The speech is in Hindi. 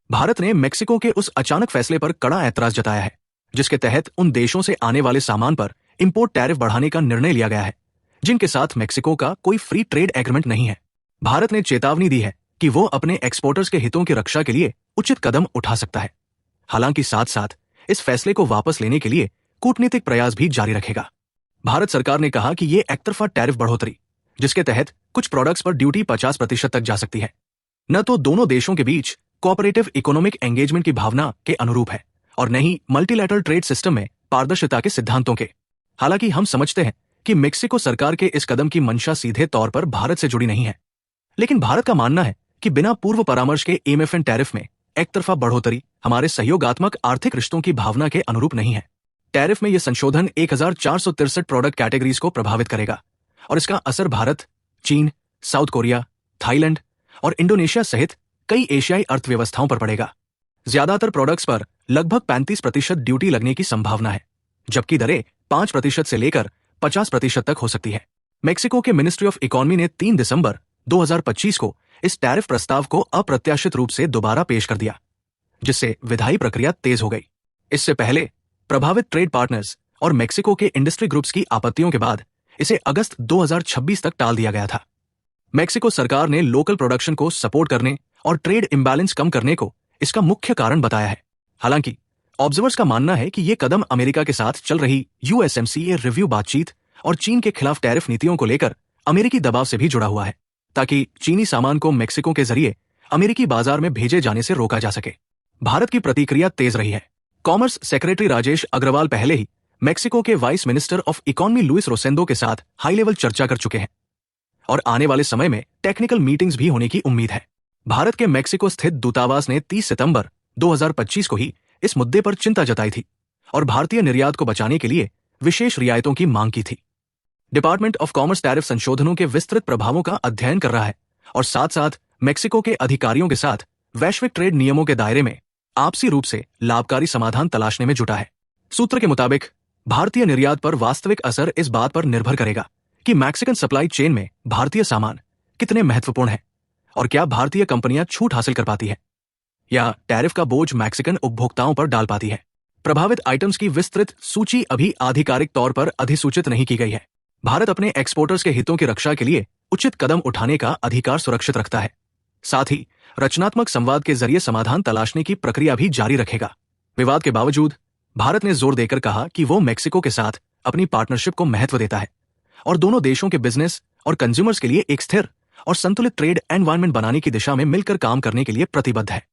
भारत ने मेक्सिको के उस अचानक फैसले पर कड़ा ऐतराज जताया है, जिसके तहत उन देशों से आने वाले सामान पर इंपोर्ट टैरिफ बढ़ाने का निर्णय लिया गया है, जिनके साथ मेक्सिको का कोई फ्री ट्रेड एग्रीमेंट नहीं है। भारत ने चेतावनी दी है कि वो अपने एक्सपोर्टर्स के हितों की रक्षा के लिए उचित कदम उठा सकता है। हालांकि साथ साथ इस फैसले को वापस लेने के लिए कूटनीतिक प्रयास भी जारी रखेगा। भारत सरकार ने कहा कि ये एकतरफा टैरिफ बढ़ोतरी, जिसके तहत कुछ प्रोडक्ट्स पर ड्यूटी 50% तक जा सकती है, न तो दोनों देशों के बीच कोऑपरेटिव इकोनॉमिक एंगेजमेंट की भावना के अनुरूप है और न ही मल्टीलैटरल ट्रेड सिस्टम में पारदर्शिता के सिद्धांतों के। हालांकि हम समझते हैं कि मेक्सिको सरकार के इस कदम की मंशा सीधे तौर पर भारत से जुड़ी नहीं है, लेकिन भारत का मानना है कि बिना पूर्व परामर्श के एमएफएन टैरिफ में एकतरफा बढ़ोतरी हमारे सहयोगात्मक आर्थिक रिश्तों की भावना के अनुरूप नहीं है। टैरिफ में यह संशोधन 1463 प्रोडक्ट कैटेगरीज को प्रभावित करेगा और इसका असर भारत, चीन, साउथ कोरिया, थाईलैंड और इंडोनेशिया सहित कई एशियाई अर्थव्यवस्थाओं पर पड़ेगा। ज्यादातर प्रोडक्ट्स पर लगभग 35% ड्यूटी लगने की संभावना है, जबकि दरें 5% से लेकर 50% तक हो सकती है। मेक्सिको के मिनिस्ट्री ऑफ इकोनॉमी ने 3 दिसंबर 2025 को इस टैरिफ प्रस्ताव को अप्रत्याशित रूप से दोबारा पेश कर दिया, जिससे विधायी प्रक्रिया तेज हो गई। इससे पहले प्रभावित ट्रेड पार्टनर्स और मेक्सिको के इंडस्ट्री ग्रुप्स की आपत्तियों के बाद इसे अगस्त 2026 तक टाल दिया गया था। मेक्सिको सरकार ने लोकल प्रोडक्शन को सपोर्ट करने और ट्रेड इम्बैलेंस कम करने को इसका मुख्य कारण बताया है। हालांकि ऑब्जर्वर्स का मानना है कि यह कदम अमेरिका के साथ चल रही यूएसएमसीए रिव्यू बातचीत और चीन के खिलाफ टैरिफ नीतियों को लेकर अमेरिकी दबाव से भी जुड़ा हुआ है, ताकि चीनी सामान को मेक्सिको के जरिए अमेरिकी बाजार में भेजे जाने से रोका जा सके। भारत की प्रतिक्रिया तेज रही है। कॉमर्स सेक्रेटरी राजेश अग्रवाल पहले ही मेक्सिको के vice minister of economy Luis Rosendo के साथ हाई लेवल चर्चा कर चुके हैं और आने वाले समय में टेक्निकल मीटिंग्स भी होने की उम्मीद है। भारत के मेक्सिको स्थित दूतावास ने 30 सितंबर 2025 को ही इस मुद्दे पर चिंता जताई थी और भारतीय निर्यात को बचाने के लिए विशेष रियायतों की मांग की थी। डिपार्टमेंट ऑफ कॉमर्स टैरिफ संशोधनों के विस्तृत प्रभावों का अध्ययन कर रहा है और साथ साथ मेक्सिको के अधिकारियों के साथ वैश्विक ट्रेड नियमों के दायरे में आपसी रूप से लाभकारी समाधान तलाशने में जुटा है। सूत्र के मुताबिक भारतीय निर्यात पर वास्तविक असर इस बात पर निर्भर करेगा कि मैक्सिकन सप्लाई चेन में भारतीय सामान कितने महत्वपूर्ण है और क्या भारतीय कंपनियां छूट हासिल कर पाती है या टैरिफ का बोझ मैक्सिकन उपभोक्ताओं पर डाल पाती है। प्रभावित आइटम्स की विस्तृत सूची अभी आधिकारिक तौर पर अधिसूचित नहीं की गई है। भारत अपने एक्सपोर्टर्स के हितों की रक्षा के लिए उचित कदम उठाने का अधिकार सुरक्षित रखता है, साथ ही रचनात्मक संवाद के जरिए समाधान तलाशने की प्रक्रिया भी जारी रखेगा। विवाद के बावजूद भारत ने जोर देकर कहा कि वो मेक्सिको के साथ अपनी पार्टनरशिप को महत्व देता है और दोनों देशों के बिजनेस और कंज्यूमर्स के लिए एक स्थिर और संतुलित ट्रेड एनवायरनमेंट बनाने की दिशा में मिलकर काम करने के लिए प्रतिबद्ध है।